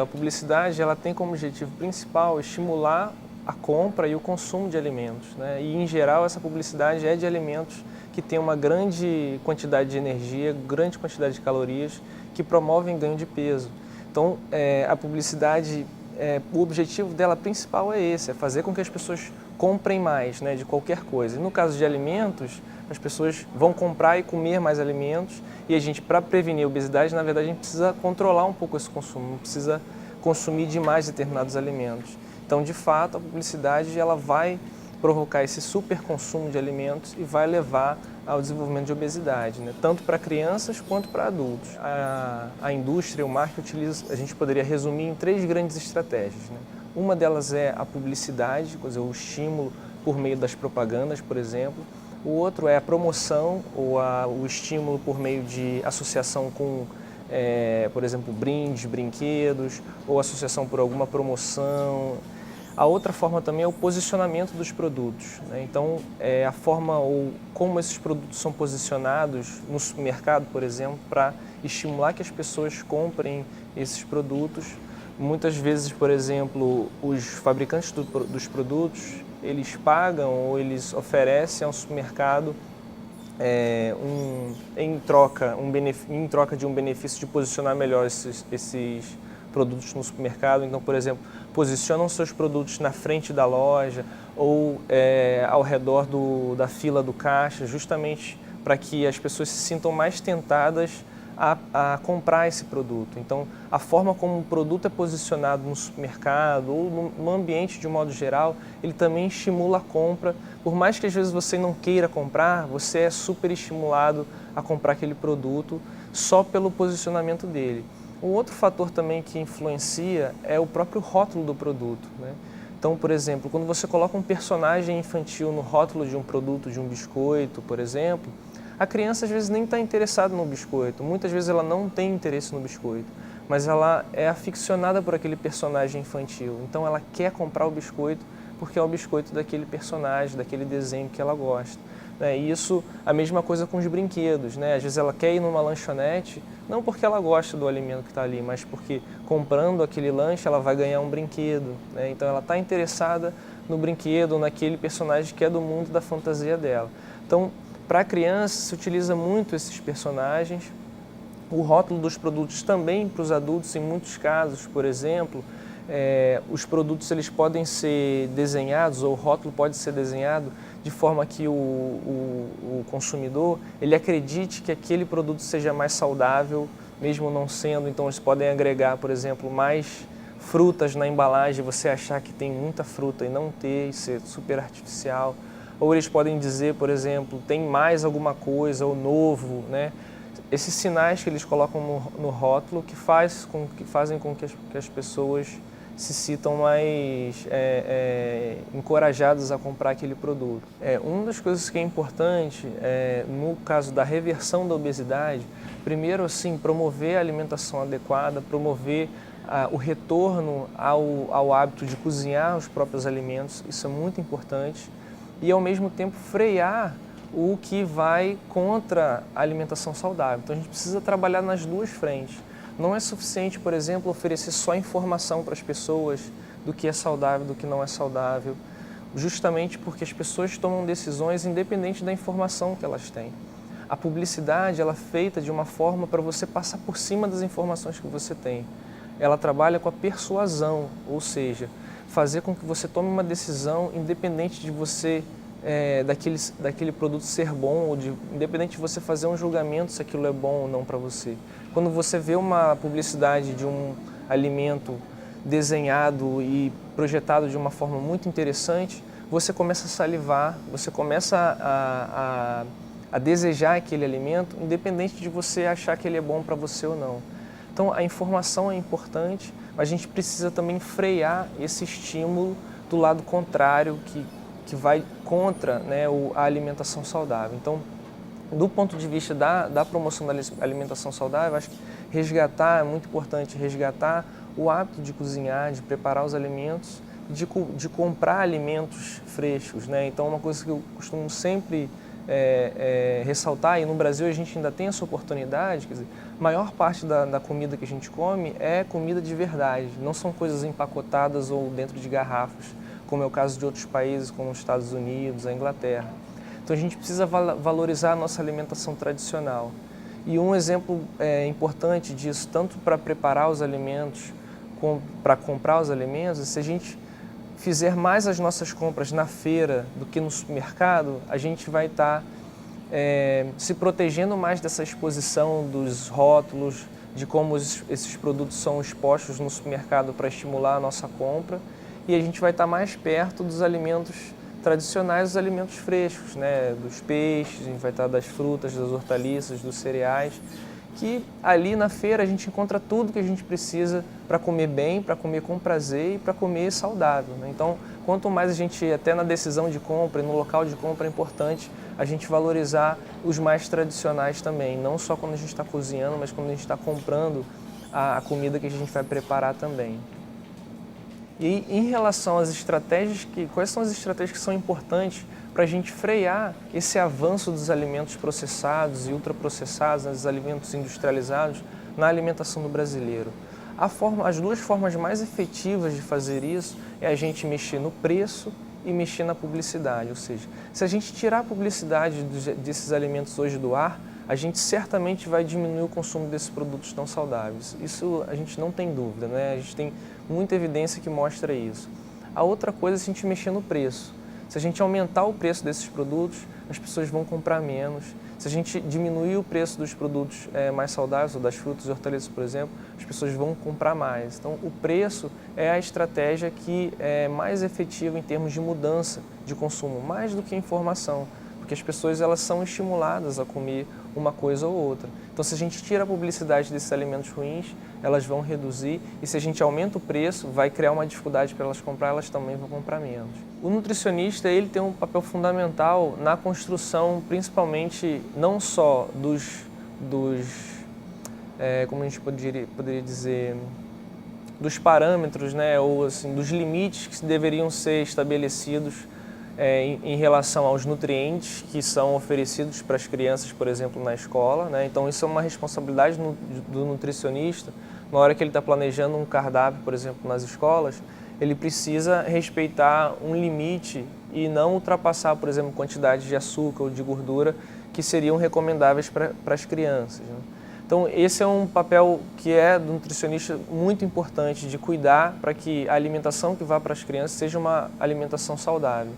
A publicidade ela tem como objetivo principal estimular a compra e o consumo de alimentos, né? E, em geral, essa publicidade é de alimentos que têm uma grande quantidade de energia, grande quantidade de calorias, que promovem ganho de peso. Então, a publicidade, o objetivo dela principal é esse, é fazer com que as pessoas comprem mais, né, de qualquer coisa. E no caso de alimentos, as pessoas vão comprar e comer mais alimentos e a gente, para prevenir a obesidade, na verdade, a gente precisa controlar um pouco esse consumo, não precisa consumir demais determinados alimentos. Então, de fato, a publicidade ela vai provocar esse super consumo de alimentos e vai levar ao desenvolvimento de obesidade, né? Tanto para crianças quanto para adultos. A indústria, o marketing utiliza, a gente poderia resumir em 3 grandes estratégias, né? Uma delas é a publicidade, quer dizer, o estímulo por meio das propagandas, por exemplo. O outro é a promoção ou o estímulo por meio de associação com, por exemplo, brindes, brinquedos, ou associação por alguma promoção. A outra forma também é o posicionamento dos produtos, né? Então, a forma ou como esses produtos são posicionados no supermercado, por exemplo, para estimular que as pessoas comprem esses produtos. Muitas vezes, por exemplo, os fabricantes dos produtos, eles pagam ou eles oferecem ao supermercado em troca de um benefício de posicionar melhor esses produtos no supermercado. Então, por exemplo, posicionam seus produtos na frente da loja ou ao redor da fila do caixa, justamente para que as pessoas se sintam mais tentadas a comprar esse produto. Então, a forma como o produto é posicionado no supermercado ou no ambiente de um modo geral, ele também estimula a compra. Por mais que às vezes você não queira comprar, você é super estimulado a comprar aquele produto só pelo posicionamento dele. Um outro fator também que influencia é o próprio rótulo do produto, né? Então, por exemplo, quando você coloca um personagem infantil no rótulo de um produto, de um biscoito, por exemplo, a criança às vezes nem está interessada no biscoito, muitas vezes ela não tem interesse no biscoito, mas ela é aficionada por aquele personagem infantil, então ela quer comprar o biscoito porque é o biscoito daquele personagem, daquele desenho que ela gosta. E isso, a mesma coisa com os brinquedos, né? Às vezes ela quer ir numa lanchonete, não porque ela gosta do alimento que está ali, mas porque comprando aquele lanche ela vai ganhar um brinquedo, né? Então ela está interessada no brinquedo, naquele personagem que é do mundo da fantasia dela. Então, para a criança se utiliza muito esses personagens. O rótulo dos produtos também para os adultos, em muitos casos, por exemplo, os produtos eles podem ser desenhados, ou o rótulo pode ser desenhado de forma que o consumidor ele acredite que aquele produto seja mais saudável, mesmo não sendo. Então eles podem agregar, por exemplo, mais frutas na embalagem, você achar que tem muita fruta e não ter, e ser super artificial. Ou eles podem dizer, por exemplo, tem mais alguma coisa, ou novo, né? Esses sinais que eles colocam no rótulo que fazem com que as pessoas se sintam mais encorajadas a comprar aquele produto. Uma das coisas que é importante, no caso da reversão da obesidade, primeiro, assim, promover a alimentação adequada, promover o retorno ao hábito de cozinhar os próprios alimentos, isso é muito importante, e ao mesmo tempo frear o que vai contra a alimentação saudável. Então a gente precisa trabalhar nas duas frentes. Não é suficiente, por exemplo, oferecer só informação para as pessoas do que é saudável, do que não é saudável, justamente porque as pessoas tomam decisões independente da informação que elas têm. A publicidade ela é feita de uma forma para você passar por cima das informações que você tem. Ela trabalha com a persuasão, ou seja, fazer com que você tome uma decisão independente de você daquele produto ser bom, ou independente de você fazer um julgamento se aquilo é bom ou não para você. Quando você vê uma publicidade de um alimento desenhado e projetado de uma forma muito interessante, você começa a salivar, você começa a desejar aquele alimento, independente de você achar que ele é bom para você ou não. Então a informação é importante, mas a gente precisa também frear esse estímulo do lado contrário, que vai contra, né, a alimentação saudável. Então, do ponto de vista da promoção da alimentação saudável, acho que é muito importante resgatar o hábito de cozinhar, de preparar os alimentos, de comprar alimentos frescos, né? Então, uma coisa que eu costumo sempre ressaltar, e no Brasil a gente ainda tem essa oportunidade, quer dizer, a maior parte da comida que a gente come é comida de verdade, não são coisas empacotadas ou dentro de garrafas, como é o caso de outros países como os Estados Unidos, a Inglaterra. Então a gente precisa valorizar a nossa alimentação tradicional. E um exemplo importante disso, tanto para preparar os alimentos, como para comprar os alimentos, é se a gente fizer mais as nossas compras na feira do que no supermercado, a gente vai estar se protegendo mais dessa exposição dos rótulos, de como esses produtos são expostos no supermercado para estimular a nossa compra, e a gente vai estar mais perto dos alimentos tradicionais, dos alimentos frescos, né? Dos peixes, a gente vai estar das frutas, das hortaliças, dos cereais, que ali na feira a gente encontra tudo que a gente precisa para comer bem, para comer com prazer e para comer saudável, né? Então, quanto mais a gente, até na decisão de compra e no local de compra, é importante a gente valorizar os mais tradicionais também, não só quando a gente está cozinhando, mas quando a gente está comprando a comida que a gente vai preparar também. E em relação às estratégias, quais são as estratégias que são importantes para a gente frear esse avanço dos alimentos processados e ultraprocessados, dos alimentos industrializados na alimentação do brasileiro? As duas formas mais efetivas de fazer isso é a gente mexer no preço e mexer na publicidade, ou seja, se a gente tirar a publicidade desses alimentos hoje do ar, a gente certamente vai diminuir o consumo desses produtos tão saudáveis. Isso a gente não tem dúvida, né? A gente tem muita evidência que mostra isso. A outra coisa é a gente mexer no preço. Se a gente aumentar o preço desses produtos, as pessoas vão comprar menos. Se a gente diminuir o preço dos produtos mais saudáveis, ou das frutas e hortaliças, por exemplo, as pessoas vão comprar mais. Então, o preço é a estratégia que é mais efetiva em termos de mudança de consumo, mais do que a informação, porque as pessoas elas são estimuladas a comer uma coisa ou outra. Então, se a gente tira a publicidade desses alimentos ruins, elas vão reduzir, e se a gente aumenta o preço, vai criar uma dificuldade para elas comprar, elas também vão comprar menos. O nutricionista ele tem um papel fundamental na construção, principalmente, não só como a gente poderia dizer, dos parâmetros, né, ou assim, dos limites que deveriam ser estabelecidos em relação aos nutrientes que são oferecidos para as crianças, por exemplo, na escola, né? Então isso é uma responsabilidade do nutricionista. Na hora que ele está planejando um cardápio, por exemplo, nas escolas, ele precisa respeitar um limite e não ultrapassar, por exemplo, quantidades de açúcar ou de gordura que seriam recomendáveis para as crianças, né? Então esse é um papel que é do nutricionista muito importante, de cuidar para que a alimentação que vá para as crianças seja uma alimentação saudável.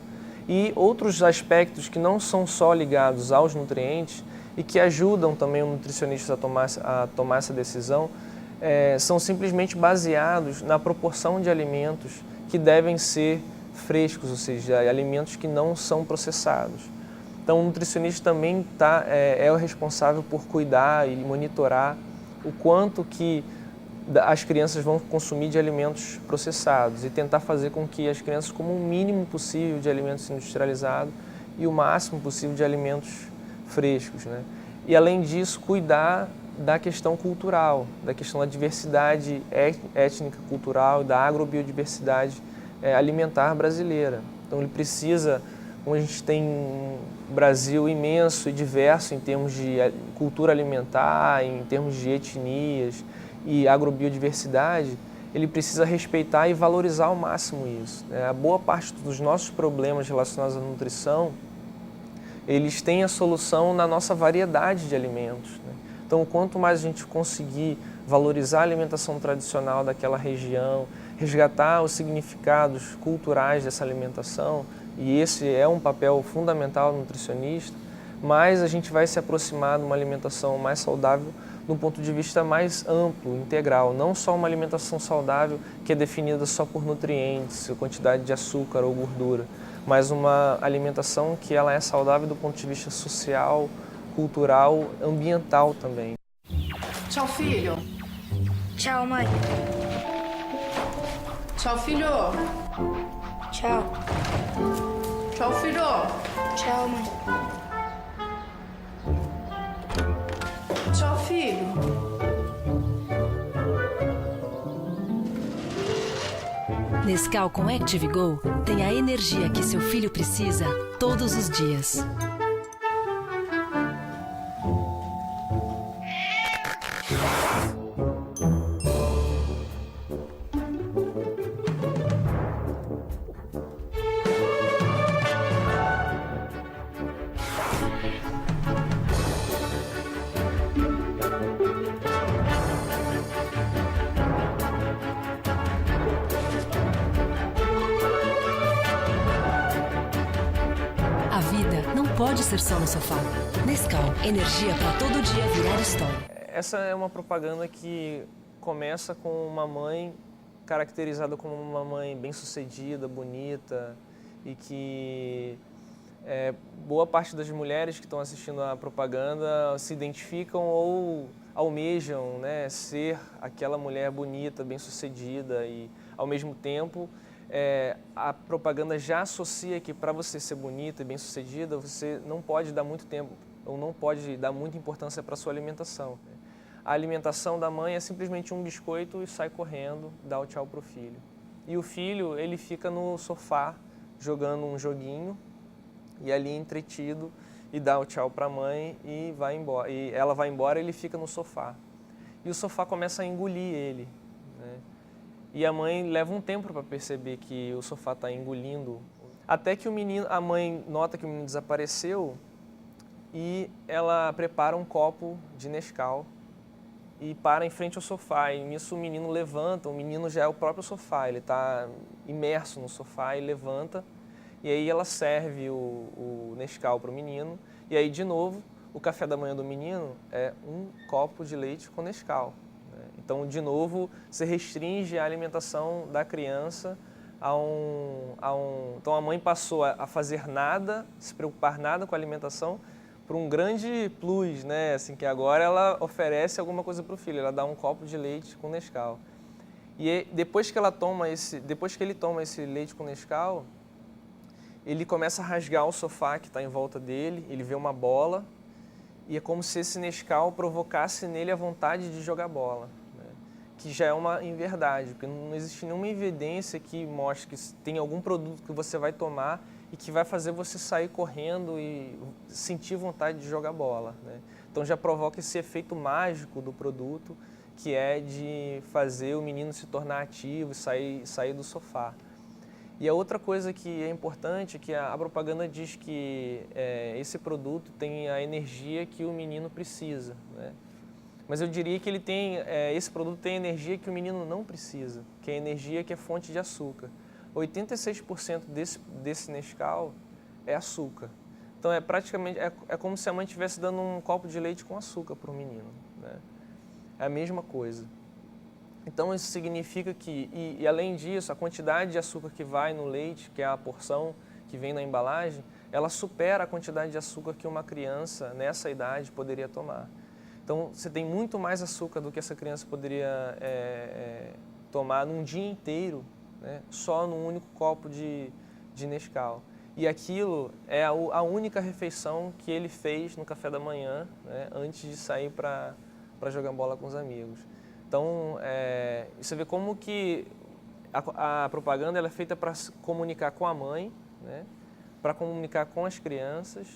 E outros aspectos que não são só ligados aos nutrientes e que ajudam também o nutricionista a tomar essa decisão, são simplesmente baseados na proporção de alimentos que devem ser frescos, ou seja, alimentos que não são processados. Então o nutricionista também é o responsável por cuidar e monitorar o quanto que as crianças vão consumir de alimentos processados e tentar fazer com que as crianças comam o mínimo possível de alimentos industrializados e o máximo possível de alimentos frescos, né? E além disso, cuidar da questão cultural, da questão da diversidade étnica, cultural, da agrobiodiversidade alimentar brasileira. Então ele precisa, como a gente tem um Brasil imenso e diverso em termos de cultura alimentar, em termos de etnias e agrobiodiversidade, ele precisa respeitar e valorizar ao máximo isso, né? A boa parte dos nossos problemas relacionados à nutrição, eles têm a solução na nossa variedade de alimentos, né? Então, quanto mais a gente conseguir valorizar a alimentação tradicional daquela região, resgatar os significados culturais dessa alimentação, e esse é um papel fundamental do nutricionista, mais a gente vai se aproximar de uma alimentação mais saudável de um ponto de vista mais amplo, integral, não só uma alimentação saudável que é definida só por nutrientes, quantidade de açúcar ou gordura, mas uma alimentação que ela é saudável do ponto de vista social, cultural, ambiental também. Tchau, filho. Tchau, mãe. Tchau, filho. Tchau. Tchau, filho. Tchau, mãe. Tchau, filho. Nescau com Active Go tem a energia que seu filho precisa todos os dias. pode ser só no sofá. Nescau, energia para todo dia virar história. Essa é uma propaganda que começa com uma mãe caracterizada como uma mãe bem-sucedida, bonita e que boa parte das mulheres que estão assistindo a propaganda se identificam ou almejam, né, ser aquela mulher bonita, bem-sucedida e, ao mesmo tempo, a propaganda já associa que para você ser bonita e bem-sucedida, você não pode dar muito tempo ou não pode dar muita importância para a sua alimentação. A alimentação da mãe é simplesmente um biscoito e sai correndo, dá o tchau para o filho. E o filho, ele fica no sofá jogando um joguinho e ali entretido e dá o tchau para a mãe e vai embora. E ela vai embora e ele fica no sofá. E o sofá começa a engolir ele, né? E a mãe leva um tempo para perceber que o sofá está engolindo. Até que a mãe nota que o menino desapareceu e ela prepara um copo de Nescau e para em frente ao sofá. E nisso o menino levanta, o menino já é o próprio sofá, ele está imerso no sofá e levanta. E aí ela serve o Nescau para o menino. E aí, de novo, o café da manhã do menino é um copo de leite com Nescau. Então, de novo, você restringe a alimentação da criança Então, a mãe passou a fazer nada, se preocupar nada com a alimentação, por um grande plus, né? Assim, que agora ela oferece alguma coisa para o filho, ela dá um copo de leite com Nescau. E depois que ele toma esse leite com Nescau, ele começa a rasgar o sofá que está em volta dele, ele vê uma bola, e é como se esse Nescau provocasse nele a vontade de jogar bola, né? Que já é uma inverdade, porque não existe nenhuma evidência que mostre que tem algum produto que você vai tomar e que vai fazer você sair correndo e sentir vontade de jogar bola, né? Então já provoca esse efeito mágico do produto, que é de fazer o menino se tornar ativo e sair do sofá. E a outra coisa que é importante é que a propaganda diz que esse produto tem a energia que o menino precisa, né? Mas eu diria que esse produto tem a energia que o menino não precisa, que é a energia que é fonte de açúcar. 86% desse Nescau é açúcar. Então praticamente como se a mãe estivesse dando um copo de leite com açúcar para o menino, né? É a mesma coisa. Então isso significa que, e além disso, a quantidade de açúcar que vai no leite, que é a porção que vem na embalagem, ela supera a quantidade de açúcar que uma criança nessa idade poderia tomar. Então você tem muito mais açúcar do que essa criança poderia tomar num dia inteiro, né, só num único copo de Nescau. E aquilo é a única refeição que ele fez no café da manhã, né, antes de sair para jogar bola com os amigos. Então, você vê como que a propaganda ela é feita para comunicar com a mãe, né, para comunicar com as crianças,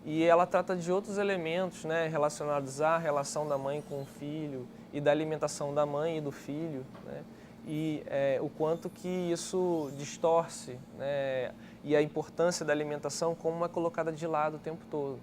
e ela trata de outros elementos, né, relacionados à relação da mãe com o filho e da alimentação da mãe e do filho, né, e o quanto que isso distorce, né, e a importância da alimentação como é colocada de lado o tempo todo.